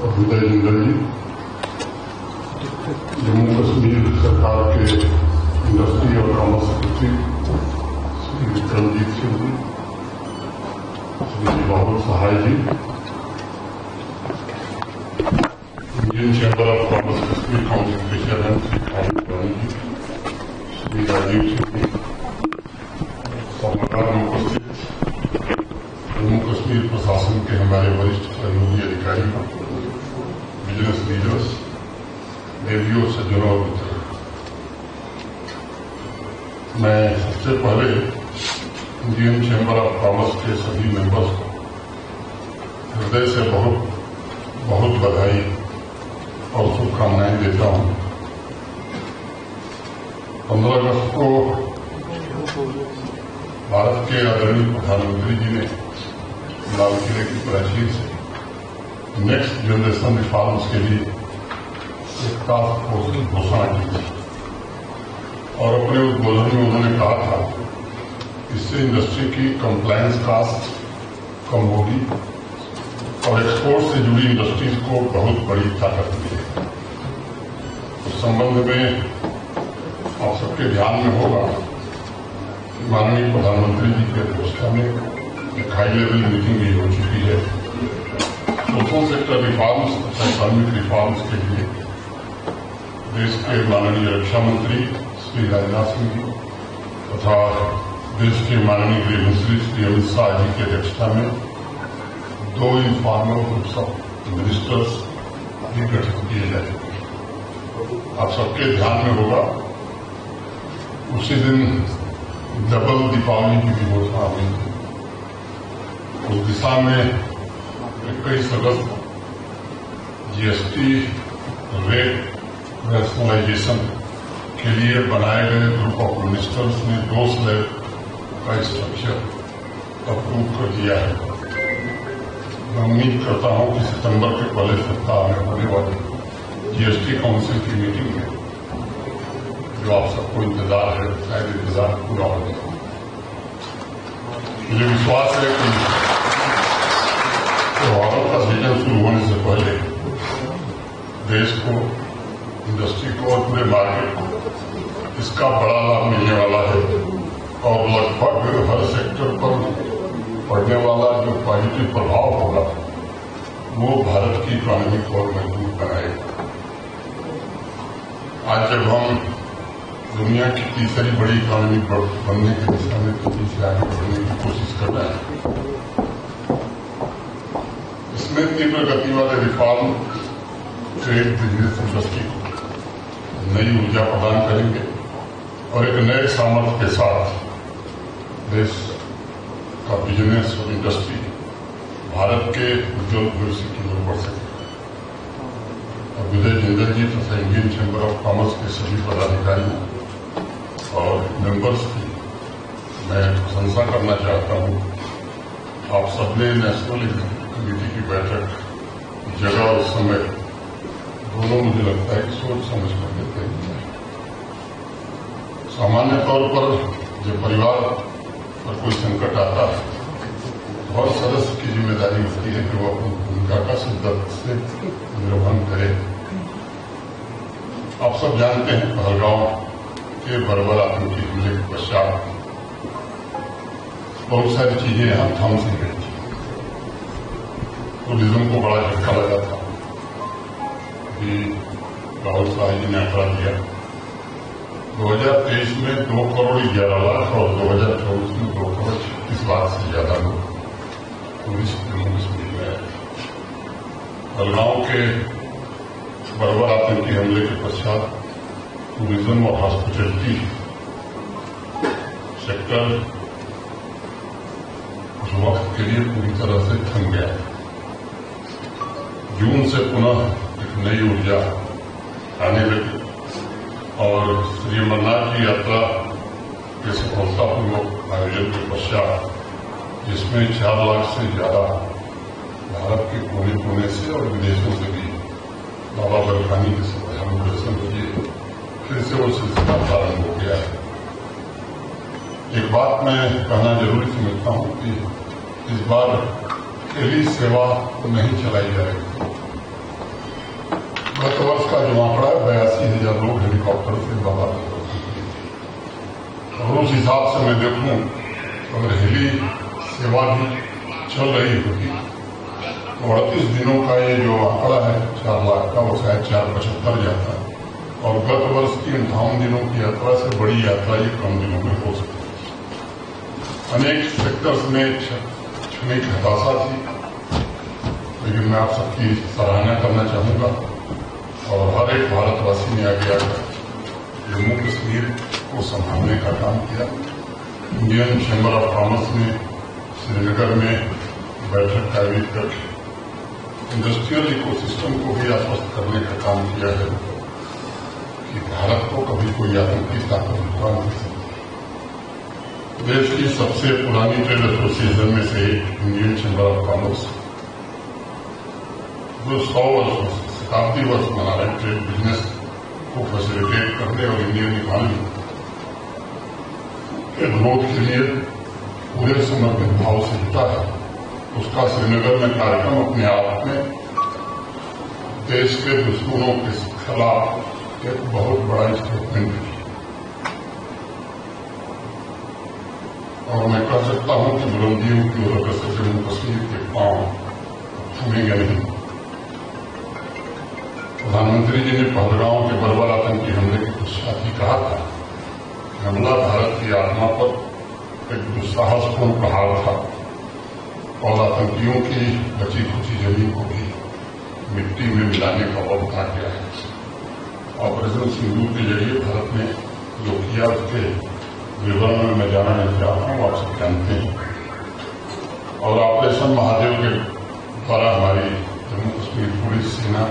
और विजय जिंदल जी, जम्मू कश्मीर सरकार के इंडस्ट्री और commerce secretary Shri Vikramjit Singh ji, Shri Babul Sahay ji, Indian chamber of commerce Kashmir council के चेयरमैन श्री खालिद रानी जी, श्री राजीव सिंह जी, सभागार में उपस्थित जम्मू कश्मीर प्रशासन के हमारे वरिष्ठ सहयोगी अधिकारियों, बिजनेस लीडर्स, देवियों, सज्जनों और मित्रों, मैं सबसे पहले इंडियन चैम्बर ऑफ कॉमर्स के सभी मेंबर्स को हृदय से बहुत बहुत बधाई और शुभकामनाएं देता हूं। 15 अगस्त को भारत के आदरणीय प्रधानमंत्री जी ने लाल किले की प्राचीर से नेक्स्ट जनरेशन रिफॉर्म्स के लिए एक टास्क फोर्स की घोषणा की थी और अपने उद्बोधन में उन्होंने कहा था इससे इंडस्ट्री की कंप्लायंस कास्ट कम होगी और एक्सपोर्ट से जुड़ी इंडस्ट्रीज को बहुत बड़ी ताकत मिलेगी। उस संबंध में आप सबके ध्यान में होगा माननीय प्रधानमंत्री जी की अध्यक्षता में एक हाई लेवल मीटिंग भी हो चुकी है। सोशल सेक्टर रिफॉर्म्स तथा इकोनॉमिक रिफॉर्म्स के लिए देश के माननीय रक्षा मंत्री श्री राजनाथ सिंह जी तथा देश के माननीय गृह मंत्री श्री अमित शाह जी की अध्यक्षता में 2 इनफॉर्मल ग्रुप्स ऑफ मिनिस्टर्स भी गठित किए जाएंगे। आप सबके ध्यान में होगा उसी दिन डबल दीपावली की भी घोषणा हुई थी। उस दिशा में 21 अगस्त जीएसटी रेट रैशनलाइजेशन के लिए बनाए गए ग्रुप ऑफ मिनिस्टर्स ने 2 स्लैब का स्ट्रक्चर अप्रूव कर दिया है। मैं उम्मीद करता हूं कि सितंबर के पहले सप्ताह में होने वाली जीएसटी काउंसिल की मीटिंग में जो आप सबको इंतजार है शायद इंतजार पूरा हो जाए। मुझे विश्वास है कि त्योहारों का सीजन शुरू होने से पहले देश को, इंडस्ट्री को और पूरे मार्केट को इसका बड़ा लाभ मिलने वाला है और लगभग हर सेक्टर पर पड़ने वाला जो पॉजिटिव प्रभाव होगा वो भारत की इकोनॉमी को और मजबूत बनाएगा। आज जब हम दुनिया की तीसरी बड़ी इकोनॉमी बनने की दिशा में तेजी से आगे बढ़ने की कोशिश कर रहे हैं, इसमें तीव्र गति वाले रिफॉर्म ट्रेड, बिजनेस, इंडस्ट्री को नई ऊर्जा प्रदान करेंगे और एक नए सामर्थ्य के साथ देश का बिजनेस और इंडस्ट्री भारत के उज्जवल भविष्य की ओर बढ़ सकेगा। और विजय जिंदल जी तथा इंडियन चैम्बर ऑफ कॉमर्स के सभी पदाधिकारियों और मेंबर्स की मैं प्रशंसा करना चाहता हूं। आप सबने नेशनल कमेटी की बैठक जगह और समय दोनों मुझे लगता है कि सोच समझ कर लेते हैं। सामान्य तौर पर जब परिवार पर कोई संकट आता है तो हर सदस्य की जिम्मेदारी होती है कि वो अपनी भूमिका का शिद्दत से निर्वहन करे। आप सब जानते हैं पहलगांव के बर्बर आतंकी हमले के पश्चात बहुत सारी चीजें यहां थम सी गई थी। टूरिज्म को बड़ा झटका लगा था कि राहुल शाह जी ने आंकड़ा दिया 2023 में 2 करोड़ 11 लाख और 2024 में 2 करोड़ 36 लाख से ज्यादा लोग टूरिस्ट जम्मू कश्मीर में आए। पहलगांव के बर्बर आतंकी हमले के पश्चात टूरिज्म और हॉस्पिटलिटी सेक्टर उस वक्त के लिए पूरी तरह से थम गया। जून से पुनः एक नई ऊर्जा आने लगी और श्री अमरनाथ की यात्रा के सफलतापूर्वक आयोजन के पश्चात जिसमें 4 लाख से ज्यादा भारत के कोने कोने से और विदेशों से भी बाबा बर्फानी के श्रद्धालु दर्शन किए, फिर से वो सिलसिला प्रारंभ हो गया है। एक बात मैं कहना जरूरी समझता हूं कि इस बार हेली सेवा नहीं चलाई जाएगी। का जो आंकड़ा है 82,000 लोग हेलीकॉप्टर से बाबा और उस हिसाब से मैं देखूं अगर हेली सेवा भी चल रही होगी तो 38 दिनों का ये जो आंकड़ा है 4 लाख का वो शायद 475 जाता है और गत वर्ष की 58 दिनों की यात्रा से बड़ी यात्रा ये कम दिनों में हो सकती है। अनेक सेक्टर्स में क्षणिक हताशा थी, लेकिन मैं आप सबकी सराहना करना चाहूंगा और हर एक भारतवासी ने आगे आकर जम्मू कश्मीर को संभालने का काम किया। इंडियन चैम्बर ऑफ कॉमर्स ने श्रीनगर में बैठक का आयोजित करके इंडस्ट्रियल इकोसिस्टम को भी आश्वस्त करने का काम किया है कि भारत को कभी कोई आतंकी ताकत नुकसान नहीं सकती। देश की सबसे पुरानी ट्रेड एसोसिएशन में से एक इंडियन चैम्बर ऑफ कॉमर्स जो 100 वर्ष शताब्दी वर्ष मना रहे ट्रेड बिजनेस को फैसिलिटेट करने और इंडियन इकोनॉमी के ग्रोथ के लिए पूरे समर्पित भाव से जुटा है। उसका श्रीनगर में कार्यक्रम अपने आप में देश के दुश्मनों के खिलाफ एक बहुत बड़ा स्टेटमेंट है और मैं कह सकता हूं कि बुलंदियों की वजह से जम्मू कश्मीर के पांव थमेंगे नहीं। प्रधानमंत्री जी ने पहलगांव के बर्बर आतंकी हमले के पश्चात ही कहा था कि हमला भारत की आत्मा पर एक दुस्साहसपूर्ण प्रहार था और आतंकियों की बची खुची जमीन को भी मिट्टी में मिलाने का वक्त बना गया है। ऑपरेशन सिंदूर के जरिए भारत ने जो किया उसके विवरण में मैं जाना नहीं चाहता हूं, आप सब जानते हैं। और ऑपरेशन महादेव के द्वारा हमारी जम्मू कश्मीर पुलिस सेना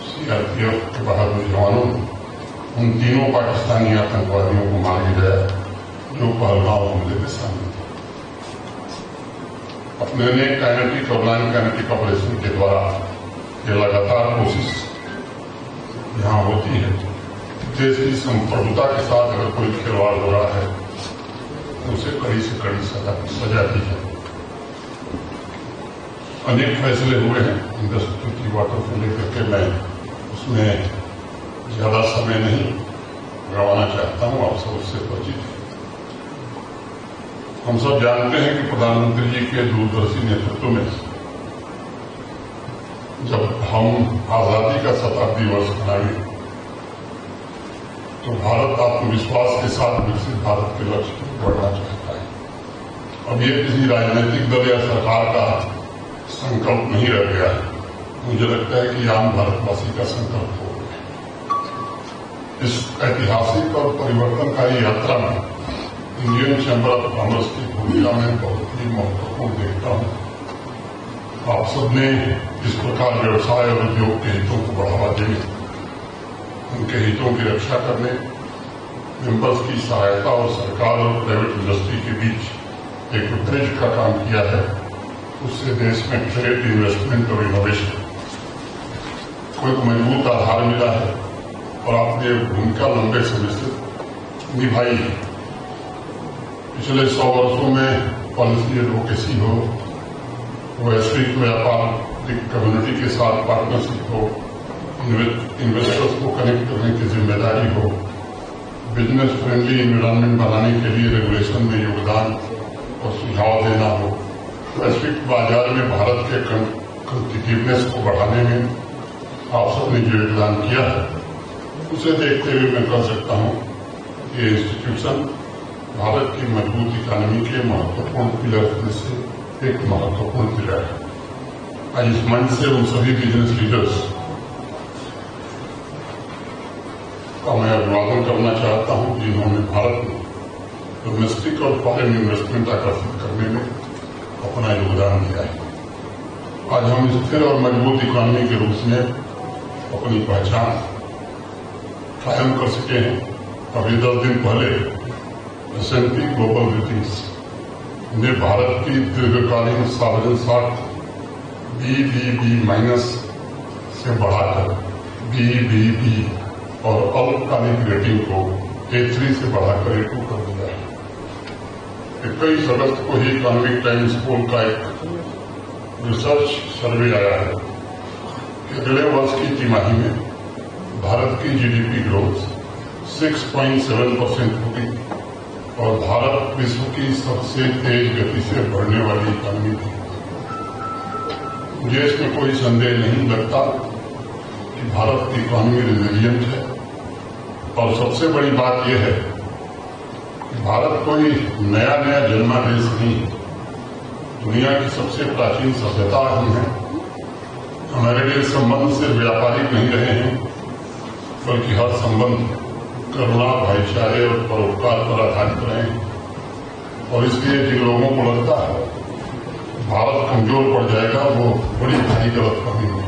सीआरपीएफ के बहादुर जवानों ने उन तीनों पाकिस्तानी आतंकवादियों को मार गिराया जो पहलगांव हमले में शामिल थे। अपने अनेक काइनेटिक और नॉन काइनेटिक ऑपरेशन के द्वारा ये लगातार कोशिश यहाँ होती है। देश की संप्रभुता के साथ अगर कोई खिलवाड़ हो रहा है तो उसे कड़ी से कड़ी सजा दी है। अनेक फैसले हुए हैं इंडस्ट्री वाटर को लेकर के, मैं उसमें ज्यादा समय नहीं गंवाना चाहता हूं, आप सब उससे परिचित हैं। हम सब जानते हैं कि प्रधानमंत्री जी के दूरदर्शी नेतृत्व में जब हम आजादी का शताब्दी वर्ष मनाएंगे तो भारत आत्मविश्वास के साथ विकसित भारत के लक्ष्य की ओर बढ़ना चाहता है। अब ये किसी राजनीतिक दल या सरकार का संकल्प नहीं रह गया है, मुझे लगता है कि आम भारतवासी का संकल्प हो गया। इस ऐतिहासिक और परिवर्तनकारी यात्रा में इंडियन चैम्बर ऑफ कॉमर्स की भूमिका में बहुत ही महत्वपूर्ण देखता हूं। आप सबने इस प्रकार व्यवसाय और उद्योग के हितों को बढ़ावा देने, उनके हितों की रक्षा करने, मेंबर्स की सहायता और सरकार और प्राइवेट इंडस्ट्री के बीच एक ब्रिज का काम किया है। उससे देश में ट्रेड, इन्वेस्टमेंट और इनोवेशन को एक मजबूत आधार मिला है और आपने भूमिका लंबे समय से निभाई है। पिछले 100 वर्षों में पॉलिसी एडवोकेसी हो, वैश्विक व्यापार कम्युनिटी के साथ पार्टनरशिप हो, इन्वेस्टर्स को कनेक्ट करने की जिम्मेदारी हो, बिजनेस फ्रेंडली एनवायरनमेंट बनाने के लिए रेगुलेशन में योगदान और सुझाव देना हो, वैश्विक बाजार में भारत के कॉम्पिटिटिवनेस को बढ़ाने में आप सबने जो योगदान किया है, उसे देखते हुए मैं कह सकता हूं कि ये इंस्टीट्यूशन भारत की मजबूत इकोनॉमी के महत्वपूर्ण पिलर में से एक महत्वपूर्ण पिलर है। आज इस मंच से उन सभी बिजनेस लीडर्स का मैं अभिवादन करना चाहता हूं जिन्होंने भारत में डोमेस्टिक और फॉरेन इन्वेस्टमेंट आकर्षित करने में अपना योगदान दिया है। आज हम स्थिर और मजबूत इकोनॉमी के रूप में अपनी पहचान कायम कर सके हैं। अभी 10 दिन पहले S&P ग्लोबल रेटिंग्स ने भारत की दीर्घकालीन सार्वजनिक स्वार्थ BBB- से बढ़ाकर BBB और अल्पकालिक रेटिंग को A3 से बढ़ाकर A2 कर दिया है। 21 अगस्त को ही इकोनॉमिक टाइम्स पोल का एक रिसर्च सर्वे आया है कि अगले वर्ष की तिमाही में भारत की जीडीपी ग्रोथ 6.7% होगी और भारत विश्व की सबसे तेज गति से बढ़ने वाली इकॉनमी थी। मुझे इसमें कोई संदेह नहीं लगता कि भारत की इकॉनमी रिजिलियंट है और सबसे बड़ी बात यह है कि भारत कोई नया जन्मा देश नहीं है। दुनिया की सबसे प्राचीन सभ्यता हम है। हमारे लिए संबंध सिर्फ व्यापारिक नहीं रहे हैं, बल्कि हर संबंध करुणा, भाईचारे और परोपकार पर आधारित रहे हैं। और इसलिए जिन लोगों को लगता है भारत कमजोर पड़ जाएगा, वो बड़ी भारी गलतफहमी है।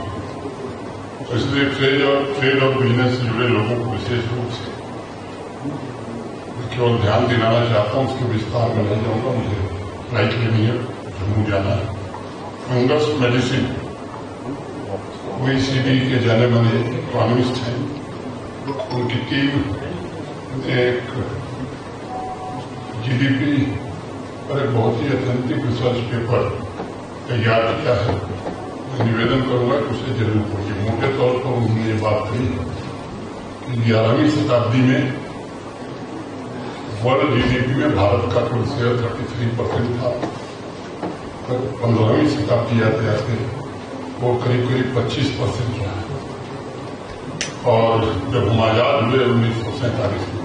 तो इसलिए ट्रेड और बिजनेस से जुड़े लोगों को विशेष रूप से केवल ध्यान दिलाना चाहता हूं। उसके विस्तार में नहीं जाऊंगा, मुझे फ्लाइट लेनी है, जम्मू जाना है। फंगस मेडिसिन OECD के जाने माने इकोनॉमिस्ट हैं। उनकी टीम ने एक जीडीपी पर एक बहुत ही ऑथेंटिक रिसर्च पेपर तैयार किया है। मैं निवेदन करूंगा कि उसे जरूर पढ़िए। मोटे तौर पर उन्होंने ये बात कही कि 11वीं शताब्दी में वर्ल्ड जीडीपी में भारत का कुल शेयर 33% था। 15वीं शताब्दी आते आते वो करीब 25% रहा। और जब हम आजाद हुए 1947 में,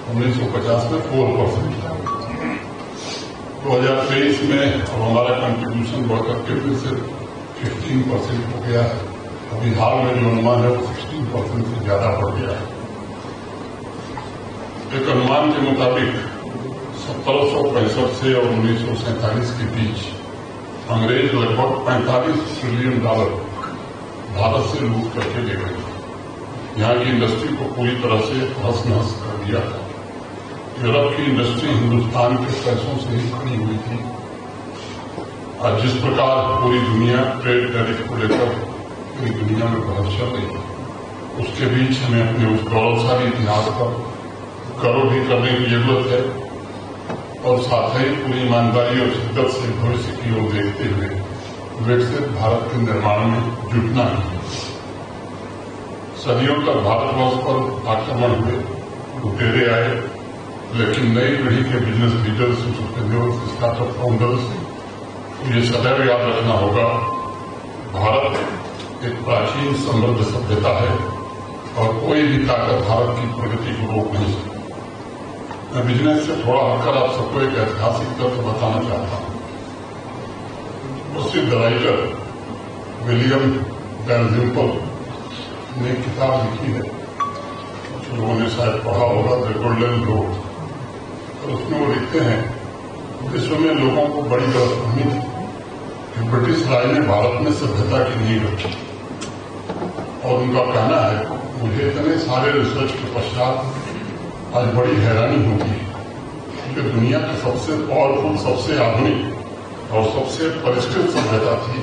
1950 में 4% था। 2023 में अब हमारा कंट्रीब्यूशन बढ़कर के फिर से 15% हो गया है। अभी हाल में जो अनुमान है वो 16% से ज्यादा बढ़ गया है। एक अनुमान के मुताबिक 1765 से और 1947 के बीच अंग्रेज लगभग $45 ट्रिलियन भारत से लूट करके ले गए। यहाँ की इंडस्ट्री को पूरी तरह से तहस नहस कर दिया था। यूरोप की इंडस्ट्री हिंदुस्तान के पैसों से ही खड़ी हुई थी। आज जिस प्रकार पूरी दुनिया ट्रेड टैरिफ को लेकर पूरी दुनिया में बहस चल रही है, उसके बीच हमें अपने उस गौरवशाली इतिहास पर गर्व भी करने की जरूरत है और साथ ही पूरी ईमानदारी और शिद्दत से भविष्य की ओर देखते हुए विकसित भारत के निर्माण में जुटना है। सदियों तक भारतवर्ष पर आक्रमण हुए, लुटेरे आए, लेकिन नई पीढ़ी के business leaders, entrepreneurs, startup founders को ये सदैव याद रखना होगा, भारत एक प्राचीन समृद्ध सभ्यता है और कोई भी ताकत भारत की प्रगति को रोक नहीं सकती। मैं बिजनेस से थोड़ा हटकर आप सबको एक ऐतिहासिक तथ्य बताना चाहता हूं। प्रसिद्ध राइटर विलियम डैलजिम्पल ने एक किताब लिखी है, कुछ लोगों ने शायद पढ़ा होगा, द गोल्डन रोड। और उसमें वो लिखते हैं, विश्व में लोगों को बड़ी गलतफहमी थी कि ब्रिटिश राज ने भारत में सभ्यता की नींव रखी। और उनका कहना है, मुझे इतने सारे रिसर्च के पश्चात आज बड़ी हैरानी होगी कि दुनिया की सबसे पावरफुल, सबसे आधुनिक और सबसे परिष्कृत सभ्यता थी,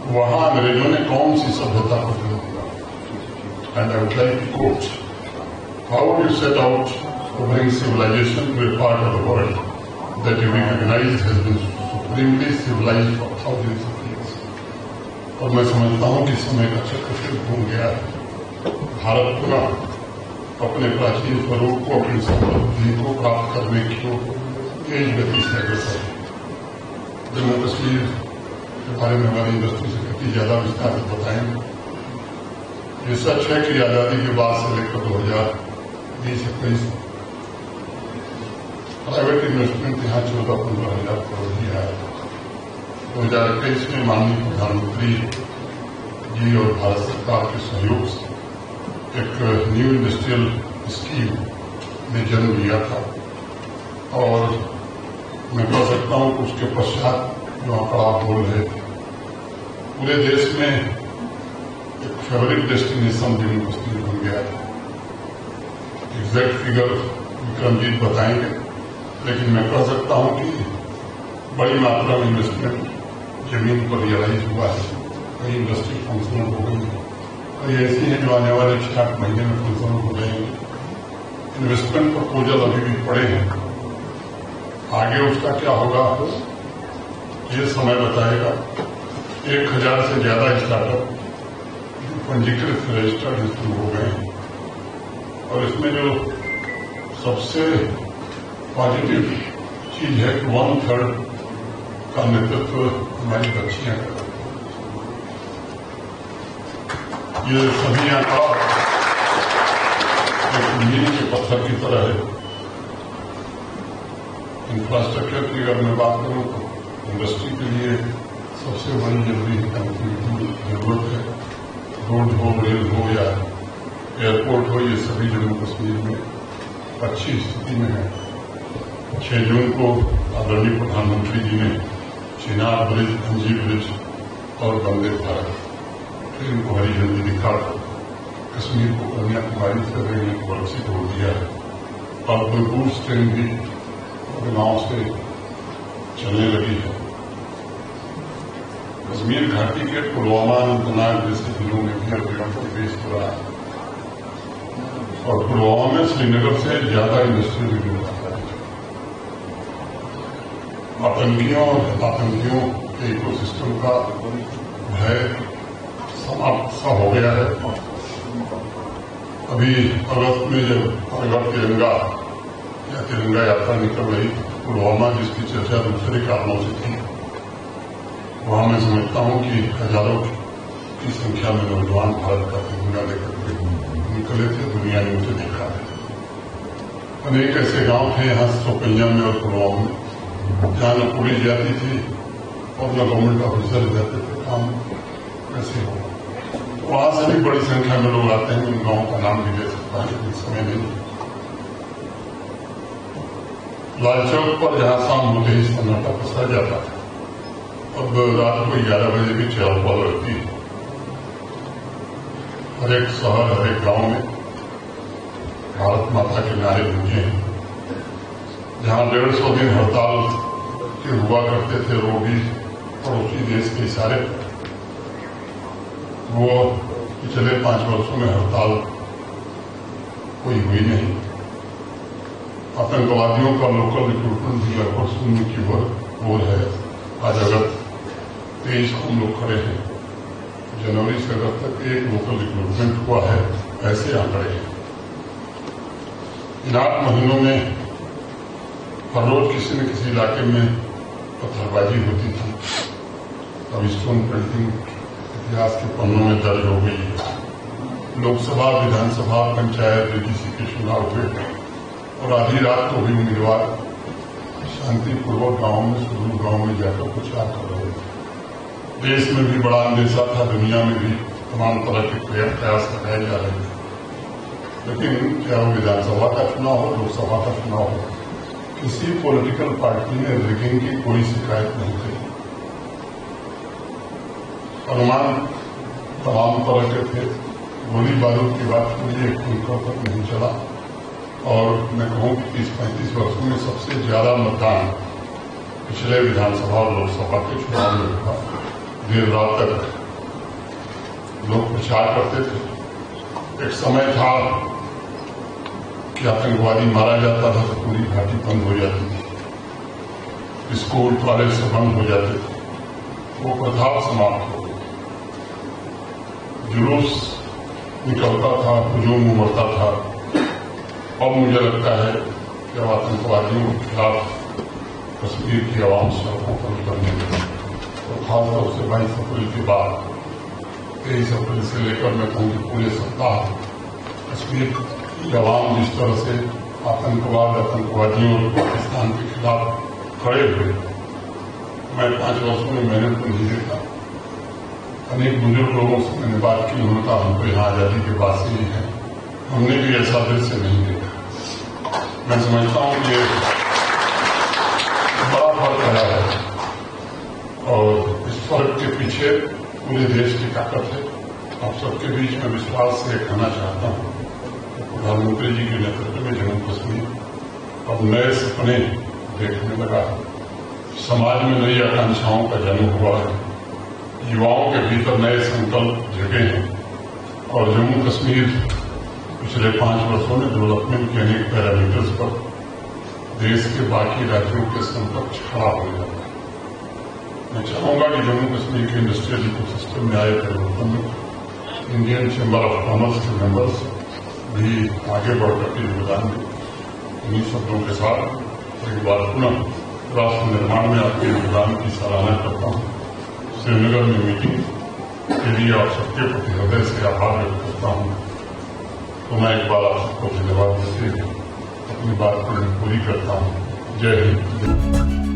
वहां अंग्रेजों ने कौन सी सभ्यता को जन्म दिया। And I would like to quote, how you set out to bring civilisation to a part of the world that you recognise has been supremely civilised for thousands of years. और मैं समझता हूं कि समय का चक्र फिर घूम गया है। भारत पुनः अपने प्राचीन स्वरूप को, अपनी समृद्धि को प्राप्त करने की तेज गति से अग्रसर है। जम्मू कश्मीर के बारे में हमारी इंडस्ट्री से गति ज्यादा विस्तार से बताएंगे। ये सच है कि आजादी के बाद से लेकर 2020-21 प्राइवेट इन्वेस्टमेंट यहाँ 14-15 हजार करोड़ ही आया। 2021 में माननीय प्रधानमंत्री जी और भारत सरकार के सहयोग से एक न्यू इंडस्ट्रियल स्कीम ने जन्म लिया था। और मैं कह सकता हूं कि उसके पश्चात जो आंकड़ा आप बोल रहे थे, पूरे देश में एक फेवरेट डेस्टिनेशन जम्मू कश्मीर बन गया है। एग्जैक्ट फिगर विक्रमजीत बताएंगे, लेकिन मैं कह सकता हूं कि बड़ी मात्रा में इन्वेस्टमेंट जमीन पर रियलाइज हुआ है। कई इंडस्ट्री फंक्शनल हो गई है, कई ऐसी हैं जो आने वाले 6-8 महीने में फंक्शनल हो जाएंगे। इन्वेस्टमेंट प्रपोजल अभी भी पड़े हैं, आगे उसका क्या होगा ये समय बताएगा। 1000 से ज्यादा स्टार्टअप पंजीकृत रजिस्टर्ड शुरू हो गए हैं। और इसमें जो सबसे पॉजिटिव चीज है कि 1/3 का नेतृत्व हमारी बच्चियां कर रही हैं। ये सभी आंकड़ा एक मील के पत्थर की तरह है। इंफ्रास्ट्रक्चर की अगर मैं बात करूं तो इंडस्ट्री के लिए सबसे बड़ी जरूरी कनेक्टिविटी की जरूरत है। रोड हो, रेल हो या एयरपोर्ट हो, ये सभी जम्मू कश्मीर में अच्छी स्थिति में है। 6 जून को आदरणीय प्रधानमंत्री जी ने चिनाब ब्रिज, अंजी ब्रिज और वंदे भारत ट्रेन को हरी झंडी दिखाकर कश्मीर को कन्याकुमारी से रेल से जोड़ दिया है। अब गुड्स ट्रेन भी गांव से चलने लगी है। कश्मीर घाटी के पुलवामा, अनंतनाग जैसे जिलों में भी निवेश हो रहा है और पुलवामा में श्रीनगर से ज्यादा इंडस्ट्रियल विकास है। आतंकियों के इकोसिस्टम का भय समाप्त सा हो गया है। अभी अगस्त में जब अगर तिरंगा यात्रा निकल रही पुलवामा, जिसकी चर्चा दूसरे कारणों से थी, वहां मैं समझता हूं कि हजारों की संख्या में नौजवान भारत का तिरंगा लेकर निकले थे। दुनिया ने उसे देखा है। अनेक ऐसे गांव थे यहाँ सोपैया में और पुलवामा में जहाँ न पुलिस जाती थी और न गवर्नमेंट ऑफिसर जाते थे। काम कैसे हो, वहां से भी बड़ी संख्या में लोग आते हैं। उन गांव का नाम भी ले सकता है, लेकिन समय नहीं। लाल चौक पर जहां शाम होते ही सन्नाटा पसर जाता था, अब रात को 11 बजे भी चहल पहल रहती है। हर एक शहर, हर एक गांव में भारत माता के नारे गूंजे हैं। जहां 150 दिन हड़ताल के हुआ करते थे, वो भी पड़ोसी देश के इशारे पर, वो पिछले 5 वर्षों में हड़ताल कोई हुई नहीं। आतंकवादियों का लोकल रिक्रूटमेंट भी लगभग शून्य की ओर है। आज अगस्त 23 को हम लोग खड़े हैं, जनवरी से अगस्त तक एक लोकल रिक्रूटमेंट हुआ है, ऐसे आंकड़े हैं। इन 8 महीनों में हर रोज किसी न किसी इलाके में पत्थरबाजी होती थी। अब स्टोन पेंटिंग इतिहास के पन्नों में दर्ज हो गई है। लोकसभा, विधानसभा, पंचायत, डीडीसी के चुनाव हुए और आधी रात को भी उम्मीदवार शांतिपूर्वक गांव में, सुदूर गांव में जाकर प्रचार कर रहे थे। देश में भी बड़ा अंदेशा था, दुनिया में भी तमाम तरह के प्रयास लगाए जा रहे थे। लेकिन चाहे वो विधानसभा का चुनाव हो, लोकसभा का चुनाव हो, किसी पॉलिटिकल पार्टी ने रिगिंग की कोई शिकायत नहीं की। अनुमान तमाम तरह के थे। गोली बारूद की बात छोड़िए, कोई तक नहीं चला। और मैं कहूं कि 30-35 वर्षों में सबसे ज्यादा मतदान पिछले विधानसभा और लोकसभा के चुनाव में हुआ। देर रात तक लोग प्रचार करते थे। एक समय था कि आतंकवादी मारा जाता था तो पूरी घाटी बंद हो जाती थी, स्कूल कॉलेज से बंद हो जाते थे। वो प्रथा समाप्त हो गई। जुलूस निकलता था, हुजूम उमड़ता था। अब मुझे लगता है कि अब आतंकवादियों के खिलाफ कश्मीर की आवाम सड़कों पर उतरने लगी। और खासतौर से 22 अप्रैल के बाद 23 अप्रैल से लेकर मैं कहूँ कि पूरे सप्ताह कश्मीर की आवाम जिस तरह से आतंकवादियों और पाकिस्तान के खिलाफ खड़े हुए, मैं 5 वर्षों में मैंने तो नहीं देखा। अनेक बुजुर्ग लोगों से मैंने बात की, उन्होंने कहा हमको यहाँ आजादी के वासी ही हैं, हमने भी ऐसा दृश्य नहीं देखा। मैं समझता हूँ कि बड़ा फर्क आया है और इस फर्क के पीछे पूरे देश की ताकत है। आप सबके बीच में विश्वास से कहना चाहता हूँ, प्रधानमंत्री जी के नेतृत्व में जम्मू कश्मीर अब नए सपने देखने लगा है। समाज में नई आकांक्षाओं का जन्म हुआ है, युवाओं के भीतर नए संकल्प जगे हैं और जम्मू कश्मीर पिछले 5 वर्षों में डेवलपमेंट के अनेक पैरामीटर्स पर देश के बाकी राज्यों के समकक्ष खड़ा हो जाता है। मैं चाहूंगा कि जम्मू कश्मीर के इंडस्ट्रियल इकोसिस्टम में आए परिवर्तन में इंडियन चैम्बर ऑफ कॉमर्स के मेंबर्स भी आगे बढ़कर के योगदान दें। इन्हीं शब्दों के साथ एक बार पुनः राष्ट्र निर्माण में आपके योगदान की सराहना करता हूँ। श्रीनगर में मीटिंग के लिए आप सबके प्रति हृदय से आभार व्यक्त करता हूँ। तो मैं एक बार आप सबको धन्यवाद देते हुए अपनी बात पूरी करता हूँ। जय हिंद।